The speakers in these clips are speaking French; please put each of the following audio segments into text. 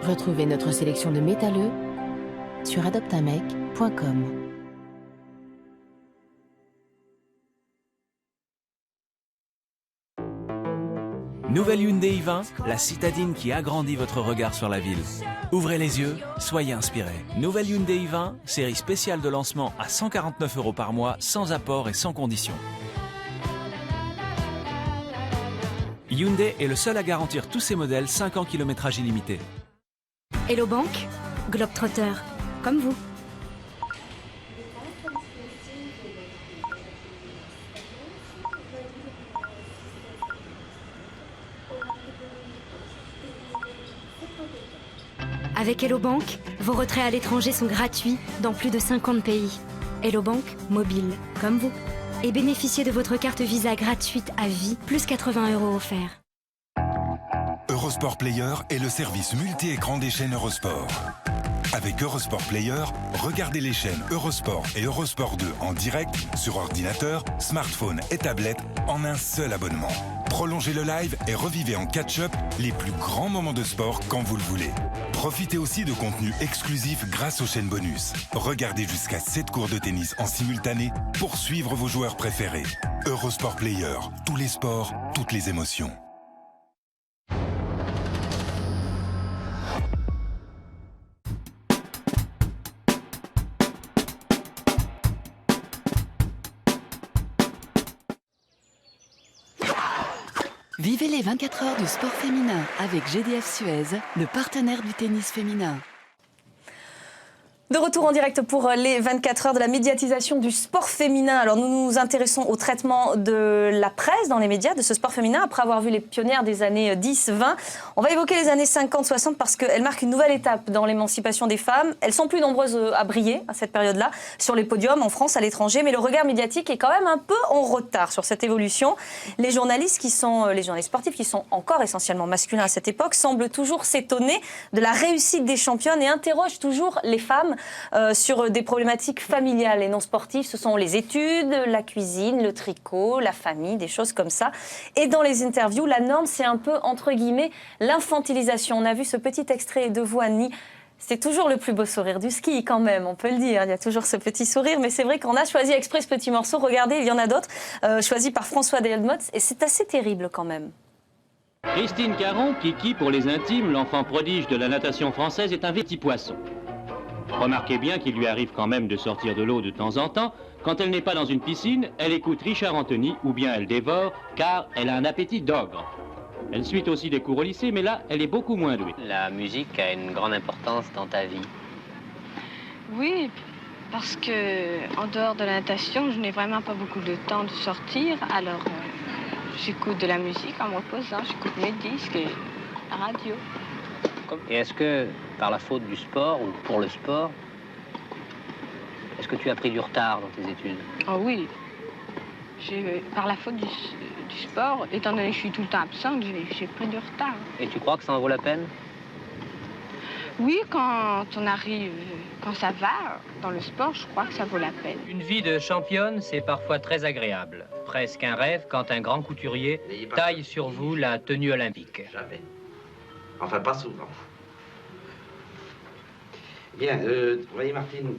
Retrouvez notre sélection de métalleux sur adoptunmec.com. Nouvelle Hyundai i20, la citadine qui agrandit votre regard sur la ville. Ouvrez les yeux, soyez inspirés. Nouvelle Hyundai i20, série spéciale de lancement à 149 € par mois, sans apport et sans condition. Hyundai est le seul à garantir tous ses modèles 5 ans kilométrage illimité. Hello Bank, Globetrotter, comme vous. Avec Hello Bank, vos retraits à l'étranger sont gratuits dans plus de 50 pays. Hello Bank, mobile, comme vous. Et bénéficiez de votre carte Visa gratuite à vie, plus 80 € offerts. Eurosport Player est le service multi-écran des chaînes Eurosport. Avec Eurosport Player, regardez les chaînes Eurosport et Eurosport 2 en direct sur ordinateur, smartphone et tablette en un seul abonnement. Prolongez le live et revivez en catch-up les plus grands moments de sport quand vous le voulez. Profitez aussi de contenus exclusifs grâce aux chaînes bonus. Regardez jusqu'à 7 cours de tennis en simultané pour suivre vos joueurs préférés. Eurosport Player, tous les sports, toutes les émotions. Vivez les 24 heures du sport féminin avec GDF Suez, le partenaire du tennis féminin. De retour en direct pour les 24 heures de la médiatisation du sport féminin. Alors nous nous intéressons au traitement de la presse dans les médias de ce sport féminin après avoir vu les pionnières des années 10-20. On va évoquer les années 50-60 parce qu'elles marquent une nouvelle étape dans l'émancipation des femmes. Elles sont plus nombreuses à briller à cette période-là sur les podiums en France, à l'étranger, mais le regard médiatique est quand même un peu en retard sur cette évolution. Les journalistes sportifs qui sont encore essentiellement masculins à cette époque semblent toujours s'étonner de la réussite des championnes et interrogent toujours les femmes sur des problématiques familiales et non sportives. Ce sont les études, la cuisine, le tricot, la famille, des choses comme ça. Et dans les interviews, la norme, c'est un peu, entre guillemets, l'infantilisation. On a vu ce petit extrait de vous, Annie. C'est toujours le plus beau sourire du ski, quand même, on peut le dire. Il y a toujours ce petit sourire, mais c'est vrai qu'on a choisi exprès ce petit morceau. Regardez, il y en a d'autres, choisis par François Delmotte, et c'est assez terrible quand même. Christine Caron, Kiki pour les intimes, l'enfant prodige de la natation française, est un petit poisson. Remarquez bien qu'il lui arrive quand même de sortir de l'eau de temps en temps. Quand elle n'est pas dans une piscine, elle écoute Richard Anthony ou bien elle dévore, car elle a un appétit d'ogre. Elle suit aussi des cours au lycée, mais là, elle est beaucoup moins douée. La musique a une grande importance dans ta vie. Oui, parce que en dehors de la natation, je n'ai vraiment pas beaucoup de temps de sortir. Alors, j'écoute de la musique en me reposant, j'écoute mes disques et la radio. Et est-ce que, par la faute du sport ou pour le sport, est-ce que tu as pris du retard dans tes études? Oh oui. Par la faute du sport, étant donné que je suis tout le temps absente, j'ai pris du retard. Et tu crois que ça en vaut la peine? Oui, quand ça va dans le sport, je crois que ça vaut la peine. Une vie de championne, c'est parfois très agréable. Presque un rêve quand un grand couturier taille sur vous la tenue olympique. Jamais. Enfin, pas souvent. Bien, vous voyez, Martine,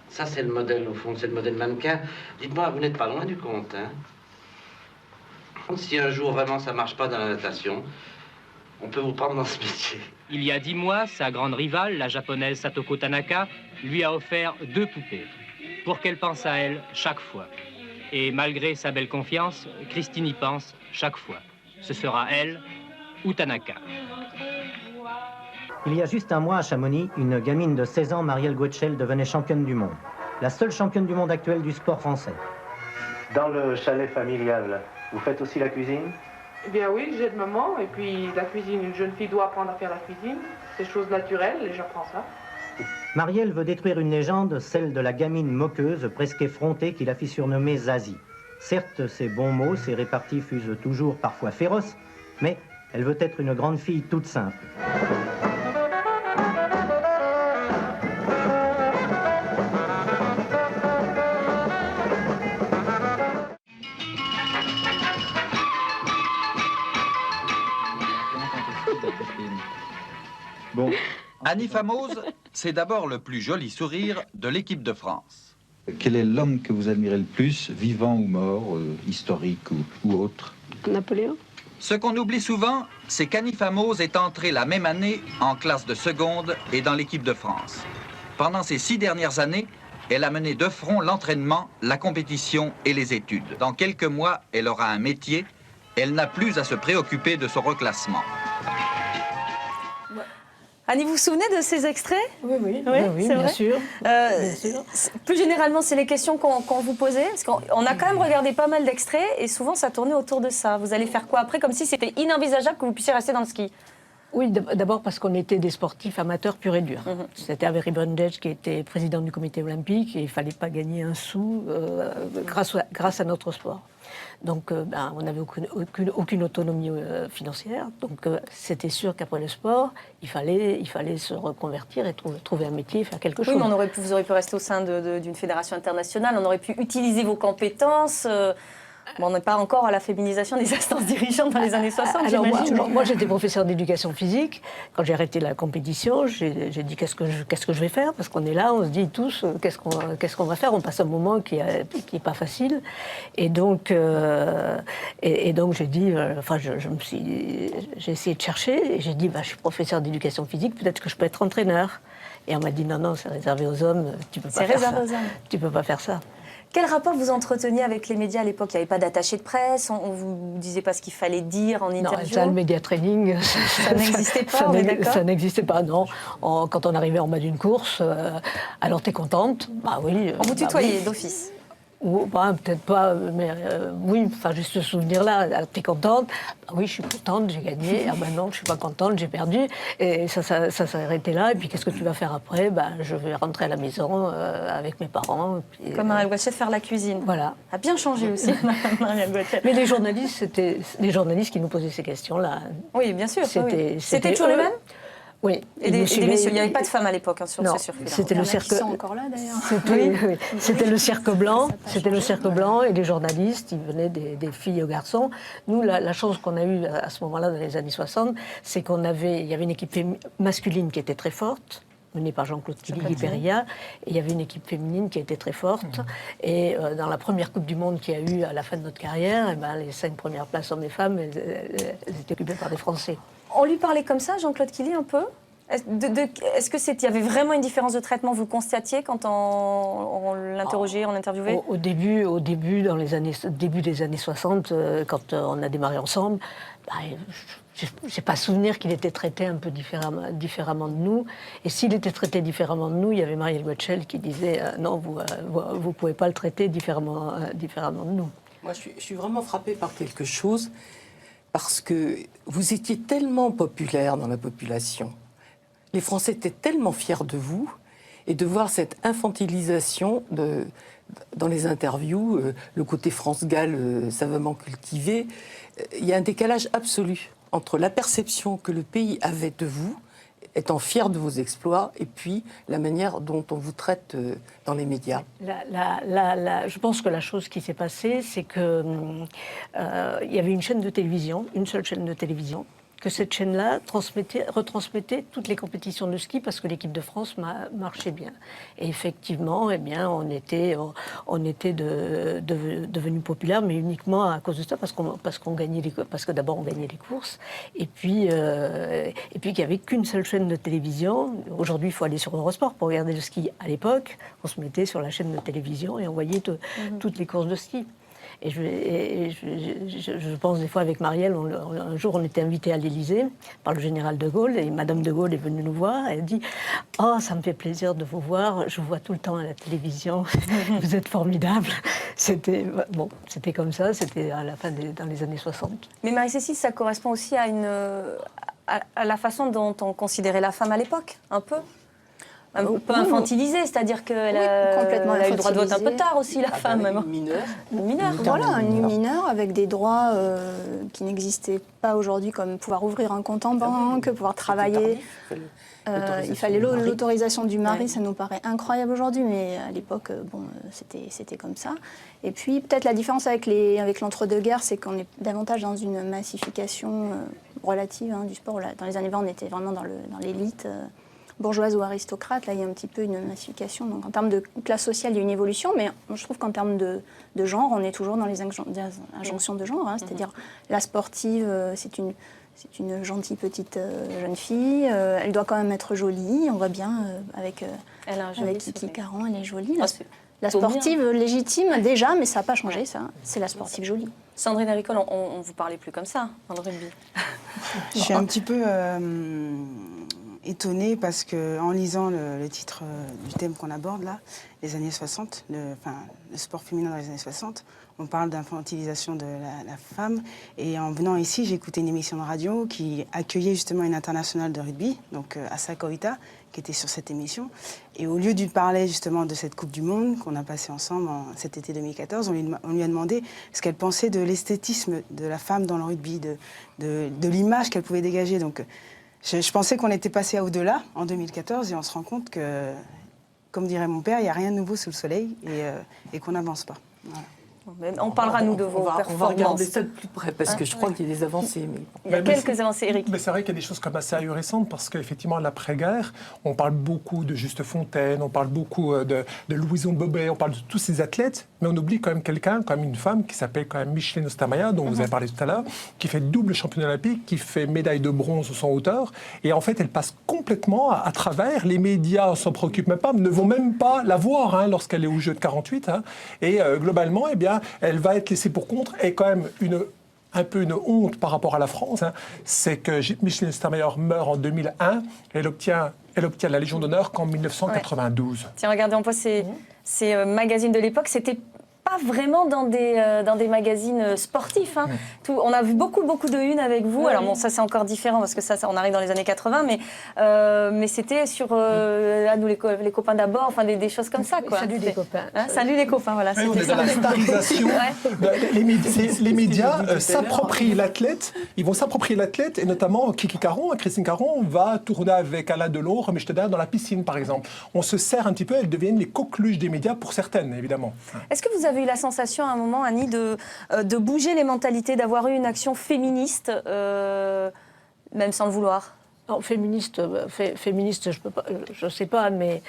ça c'est le modèle, au fond, c'est le modèle mannequin. Dites-moi, vous n'êtes pas loin du compte, hein? Si un jour vraiment ça marche pas dans la natation, on peut vous prendre dans ce métier. Il y a 10 mois, sa grande rivale, la japonaise Satoko Tanaka, lui a offert 2 poupées pour qu'elle pense à elle chaque fois. Et malgré sa belle confiance, Christine y pense chaque fois. Ce sera elle ou Tanaka. Il y a juste un mois à Chamonix, une gamine de 16 ans, Marielle Guetschel, devenait championne du monde. La seule championne du monde actuelle du sport français. Dans le chalet familial, vous faites aussi la cuisine? Eh bien oui, j'aide maman, et puis la cuisine, une jeune fille doit apprendre à faire la cuisine. C'est chose naturelle, et j'apprends ça. Marielle veut détruire une légende, celle de la gamine moqueuse, presque effrontée, qu'il a fit surnommer Zazie. Certes, ses bons mots, ses réparties fusent toujours parfois féroces, mais elle veut être une grande fille toute simple. Bon, Annie Famose, c'est d'abord le plus joli sourire de l'équipe de France. Quel est l'homme que vous admirez le plus, vivant ou mort, historique ou autre? Napoléon. Ce qu'on oublie souvent, c'est qu'Annie Famose est entrée la même année en classe de seconde et dans l'équipe de France. Pendant ces 6 dernières années, elle a mené de front l'entraînement, la compétition et les études. Dans quelques mois, elle aura un métier. Elle n'a plus à se préoccuper de son reclassement. Annie, vous vous souvenez de ces extraits? Oui, c'est bien vrai. sûr. Plus généralement, c'est les questions qu'on vous posait. Parce qu'on a quand même regardé pas mal d'extraits et souvent ça tournait autour de ça. Vous allez faire quoi après? Comme si c'était inenvisageable que vous puissiez rester dans le ski. Oui, d'abord parce qu'on était des sportifs amateurs purs et durs. C'était Avery Brundage qui était président du comité olympique et il ne fallait pas gagner un sou grâce à notre sport. Donc on n'avait aucune autonomie financière. Donc c'était sûr qu'après le sport, il fallait se reconvertir et trouver un métier, faire quelque chose. Oui, mais vous auriez pu rester au sein d'une fédération internationale, on aurait pu utiliser vos compétences. Bon, on n'est pas encore à la féminisation des instances dirigeantes dans les années 60, j'imagine. Moi, j'étais professeur d'éducation physique. Quand j'ai arrêté la compétition, j'ai dit qu'est-ce que je vais faire? Parce qu'on est là, on se dit tous qu'est-ce qu'on va faire? On passe un moment qui est pas facile. Et donc j'ai dit, j'ai essayé de chercher et j'ai dit, je suis professeur d'éducation physique, peut-être que je peux être entraîneur. Et on m'a dit non, c'est réservé aux hommes, tu peux pas faire ça. Tu peux pas faire ça. Quel rapport vous entreteniez avec les médias à l'époque? Il n'y avait pas d'attaché de presse, on ne vous disait pas ce qu'il fallait dire en interview? Non, ça, le média training, ça n'existait pas, on est d'accord? Ça n'existait pas, non. Quand on arrivait en bas d'une course, alors t'es contente? Bah oui. On vous tutoyait d'office? Peut-être pas, mais oui, juste ce souvenir-là, t'es contente? Bah oui, je suis contente, j'ai gagné. Ah ben non, je suis pas contente, j'ai perdu. Et ça s'est arrêté là. Et puis qu'est-ce que tu vas faire après? Je vais rentrer à la maison avec mes parents. Puis, comme Marielle Guachet, faire la cuisine. Voilà. A bien changé aussi, Marielle Guachet. Mais les journalistes, c'était les journalistes qui nous posaient ces questions-là. Oui, bien sûr. C'était toujours les mêmes? Oui. Et des messieurs. Il n'y avait pas de femmes à l'époque sur ce circuit-là. C'était le cirque. Ils sont encore là d'ailleurs. C'était le cirque blanc. C'était le cirque blanc et les journalistes, ils venaient des filles aux garçons. Nous, la chance qu'on a eue à ce moment-là, dans les années 60, c'est il y avait une équipe masculine qui était très forte, menée par Jean-Claude Killy-Perilla, et il y avait une équipe féminine qui était très forte. Et dans la première Coupe du Monde qu'il y a eu à la fin de notre carrière, les 5 premières places hommes et femmes, elles étaient occupées par des Français. On lui parlait comme ça, Jean-Claude Killy, un peu? Est-ce qu'il y avait vraiment une différence de traitement, vous le constatiez quand on l'interrogeait, on l'interviewait? Au début, début des années 60, quand on a démarré ensemble, je n'ai pas souvenir qu'il était traité un peu différemment de nous. Et s'il était traité différemment de nous, il y avait Marielle Guachet qui disait non, vous ne pouvez pas le traiter différemment de nous. Moi, je suis vraiment frappée par quelque chose, parce que vous étiez tellement populaire dans la population. Les Français étaient tellement fiers de vous, et de voir cette infantilisation dans les interviews, le côté France-Galles savamment cultivé, il y a un décalage absolu entre la perception que le pays avait de vous, étant fier de vos exploits, et puis la manière dont on vous traite dans les médias. Je pense que la chose qui s'est passée, c'est qu'il y avait une chaîne de télévision, une seule chaîne de télévision, que cette chaîne-là retransmettait toutes les compétitions de ski parce que l'équipe de France marchait bien. Et effectivement, on était devenus populaires, mais uniquement à cause de ça, parce que d'abord on gagnait les courses, et puis qu'il n'y avait qu'une seule chaîne de télévision. Aujourd'hui, il faut aller sur Eurosport pour regarder le ski. À l'époque, on se mettait sur la chaîne de télévision et on voyait toutes les courses de ski. Et je pense des fois avec Marielle, un jour on était invité à l'Élysée par le général de Gaulle, et Madame de Gaulle est venue nous voir, et elle dit « Oh, ça me fait plaisir de vous voir, je vous vois tout le temps à la télévision, vous êtes formidable ». C'était comme ça, c'était à la fin dans les années 60. Mais Marie-Cécile, ça correspond aussi à la façon dont on considérait la femme à l'époque, un peu peu infantilisée, c'est-à-dire qu'elle a eu le droit de vote un peu tard aussi, la femme. Mineure. Voilà, une mineure avec des droits qui n'existaient pas aujourd'hui, comme pouvoir ouvrir un compte en banque, pouvoir travailler. Il fallait l'autorisation du mari, ça nous paraît incroyable aujourd'hui, mais à l'époque, c'était comme ça. Et puis, peut-être la différence avec l'entre-deux-guerres, c'est qu'on est davantage dans une massification relative du sport. Dans les années 20, on était vraiment dans l'élite. bourgeoise ou aristocrate. Là, il y a un petit peu une massification. Donc, en termes de classe sociale, il y a une évolution, mais je trouve qu'en termes de genre, on est toujours dans les injonctions de genre. Hein, c'est-à-dire, la sportive, c'est une gentille petite jeune fille. Elle doit quand même être jolie. On voit bien avec Kiki Caron, elle est jolie. La sportive légitime déjà, mais ça n'a pas changé, ça. C'est la sportive jolie. Sandrine Ricol, on ne vous parlait plus comme ça dans le rugby. Je suis un petit peu étonnée parce qu'en lisant le titre du thème qu'on aborde là, les années 60, le sport féminin dans les années 60, on parle d'infantilisation de la femme. Et en venant ici, j'ai écouté une émission de radio qui accueillait justement une internationale de rugby, donc Asa Koita, qui était sur cette émission. Et au lieu de parler justement de cette Coupe du Monde qu'on a passée ensemble cet été 2014, on lui a demandé ce qu'elle pensait de l'esthétisme de la femme dans le rugby, de l'image qu'elle pouvait dégager. Donc je pensais qu'on était passé au-delà en 2014 et on se rend compte que, comme dirait mon père, il n'y a rien de nouveau sous le soleil et qu'on n'avance pas. Voilà. On parlera, nous, de vos performances. On va regarder ça de plus près, parce que je crois qu'il y a des avancées. Mais... Il y a quelques avancées, Eric. Mais c'est vrai qu'il y a des choses comme assez ahurissantes, parce qu'effectivement, l'après-guerre, on parle beaucoup de Juste Fontaine, on parle beaucoup de Louison Bobet, on parle de tous ces athlètes, mais on oublie quand même quelqu'un, quand même une femme, qui s'appelle quand même Micheline Ostermayer, dont vous avez parlé tout à l'heure, qui fait double championne olympique, qui fait médaille de bronze au 100 hauteur, et en fait, elle passe complètement à travers. Les médias ne s'en préoccupent même pas, ne vont même pas la voir lorsqu'elle est aux Jeux de 48, et globalement, eh bien, elle va être laissée pour compte, et quand même un peu une honte par rapport à la France, c'est que Micheline Ostermayer meurt en 2001, elle obtient la Légion d'honneur qu'en 1992. Ouais. Tiens, regardez, on voit ces magazines de l'époque, c'était pas vraiment dans des magazines sportifs. On a vu beaucoup de unes avec vous. Alors bon, ça c'est encore différent parce que ça on arrive dans les années 80, mais c'était sur nous les copains d'abord, enfin des choses comme ça, quoi. Salut les copains. Salut les copains, voilà. On est dans la starisation. Les médias s'approprient l'athlète. Ils vont s'approprier l'athlète, et notamment Kiki Caron, Christine Caron va tourner avec Alain Delon, Romy Schneider dans la piscine, par exemple. On se sert un petit peu, elles deviennent les coqueluches des médias pour certaines, évidemment. Est-ce que vous avez eu la sensation à un moment, Annie, de bouger les mentalités, d'avoir eu une action féministe, même sans le vouloir? Non, féministe, je ne sais pas, mais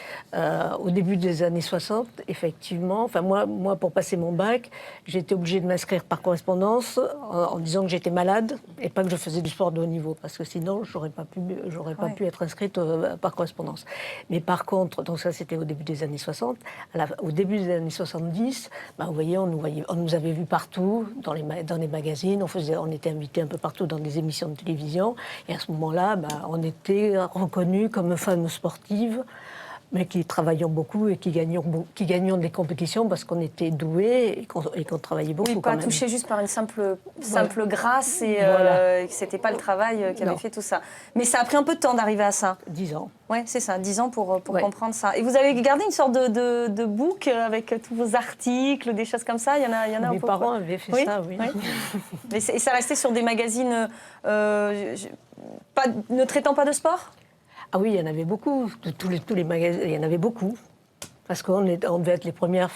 au début des années 60, effectivement, enfin moi, pour passer mon bac, j'ai été obligée de m'inscrire par correspondance en disant que j'étais malade et pas que je faisais du sport de haut niveau, parce que sinon, j'aurais pas pu être inscrite par correspondance. Mais par contre, donc ça c'était au début des années 60, au début des années 70, vous voyez, on nous avait vus partout, dans les magazines, on était invités un peu partout dans des émissions de télévision, et à ce moment-là, on était reconnus comme femmes sportives, mais qui travaillions beaucoup et qui gagnions des compétitions parce qu'on était doués et qu'on travaillait beaucoup. Oui, pas touché juste par une simple grâce et que c'était pas le travail qui avait fait tout ça. Mais ça a pris un peu de temps d'arriver à ça. 10 ans. Oui, c'est ça, 10 ans pour comprendre ça. Et vous avez gardé une sorte de book avec tous vos articles, des choses comme ça. Il y en a Mes parents avaient fait ça, oui. Et ça restait sur des magazines ne traitant pas de sport? Ah oui, il y en avait beaucoup. Tous les magazines, il y en avait beaucoup. Parce qu'on devait être les premières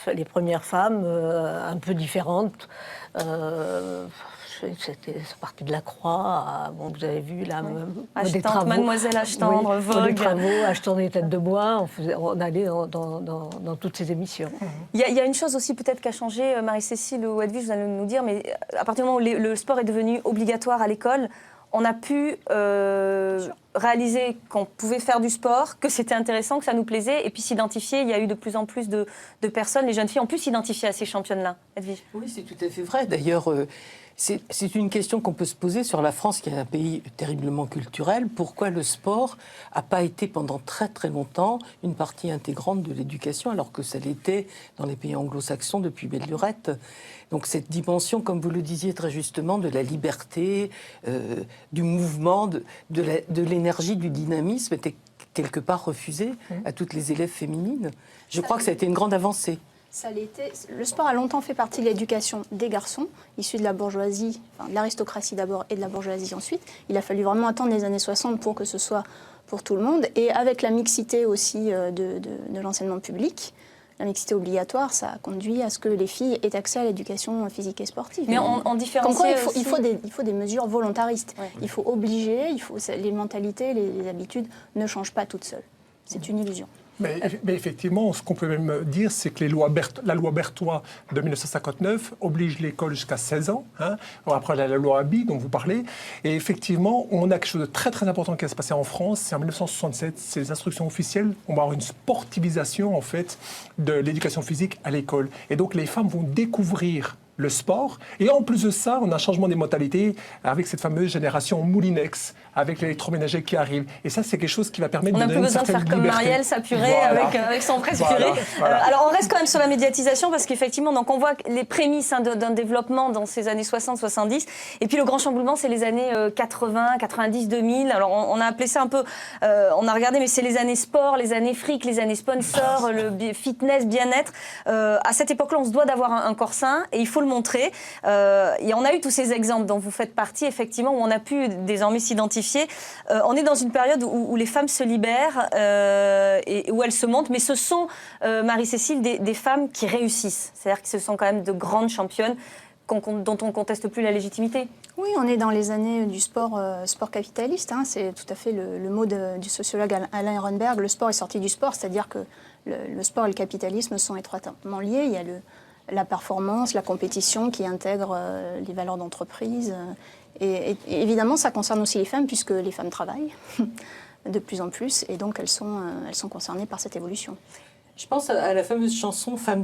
femmes un peu différentes. Ça partait de la Croix, vous avez vu là, des travaux. Mademoiselle Ashtendre, Vogue. Des travaux, Ashtendre et Tête de Bois, on allait dans toutes ces émissions. Il y a une chose aussi peut-être qui a changé, Marie-Cécile ou Edwige, vous allez nous dire, mais à partir du moment où le sport est devenu obligatoire à l'école, on a pu réaliser qu'on pouvait faire du sport, que c'était intéressant, que ça nous plaisait, et puis s'identifier. Il y a eu de plus en plus de personnes, les jeunes filles ont pu s'identifier à ces championnes-là. Edwige. Oui, c'est tout à fait vrai. D'ailleurs, c'est une question qu'on peut se poser sur la France, qui est un pays terriblement culturel. Pourquoi le sport n'a pas été pendant très très longtemps une partie intégrante de l'éducation, alors que ça l'était dans les pays anglo-saxons depuis belle lurette. Donc cette dimension, comme vous le disiez très justement, de la liberté, du mouvement, de l'énergie, du dynamisme, était quelque part refusée à toutes les élèves féminines. Je crois que ça a été une grande avancée. Ça l'était. Le sport a longtemps fait partie de l'éducation des garçons, issus de la bourgeoisie, de l'aristocratie d'abord et de la bourgeoisie ensuite. Il a fallu vraiment attendre les années 60 pour que ce soit pour tout le monde. Et avec la mixité aussi de l'enseignement public, la mixité obligatoire, ça a conduit à ce que les filles aient accès à l'éducation physique et sportive. Mais on différencie il faut des mesures volontaristes. Ouais. Il faut obliger, les mentalités, les habitudes ne changent pas toutes seules. C'est une illusion. Mais effectivement, ce qu'on peut même dire, c'est que la loi Berthois de 1959 oblige l'école jusqu'à 16 ans. Hein. Après, la loi Abi, dont vous parlez. Et effectivement, on a quelque chose de très très important qui va se passer en France. C'est en 1967, c'est les instructions officielles. On va avoir une sportivisation, en fait, de l'éducation physique à l'école. Et donc, les femmes vont découvrir le sport. Et en plus de ça, on a un changement des mentalités avec cette fameuse génération Moulinex, avec l'électroménager qui arrive. Et ça, c'est quelque chose qui va permettre de donner une certaine liberté. On n'a plus besoin de faire comme Marielle, s'apurer avec son presse-purée. Alors, on reste quand même sur la médiatisation parce qu'effectivement, donc on voit les prémices d'un développement dans ces années 60-70. Et puis, le grand chamboulement, c'est les années 80, 90, 2000. Alors, on a appelé ça un peu... on a regardé, mais c'est les années sport, les années fric, les années sponsors, le fitness, bien-être. À cette époque-là, on se doit d'avoir un corps sain et il faut le montrer. Et on a eu tous ces exemples dont vous faites partie, effectivement, où on a pu désormais s'identifier. On est dans une période où les femmes se libèrent et où elles se montrent, mais ce sont, Marie-Cécile, des femmes qui réussissent. C'est-à-dire que ce sont quand même de grandes championnes dont on ne conteste plus la légitimité. Oui, on est dans les années du sport capitaliste. Hein. C'est tout à fait le mot du sociologue Alain Ehrenberg. Le sport est sorti du sport, c'est-à-dire que le sport et le capitalisme sont étroitement liés. Il y a la performance, la compétition qui intègre les valeurs d'entreprise. Et évidemment, ça concerne aussi les femmes, puisque les femmes travaillent de plus en plus, et donc elles sont concernées par cette évolution. Je pense à la fameuse chanson « Femme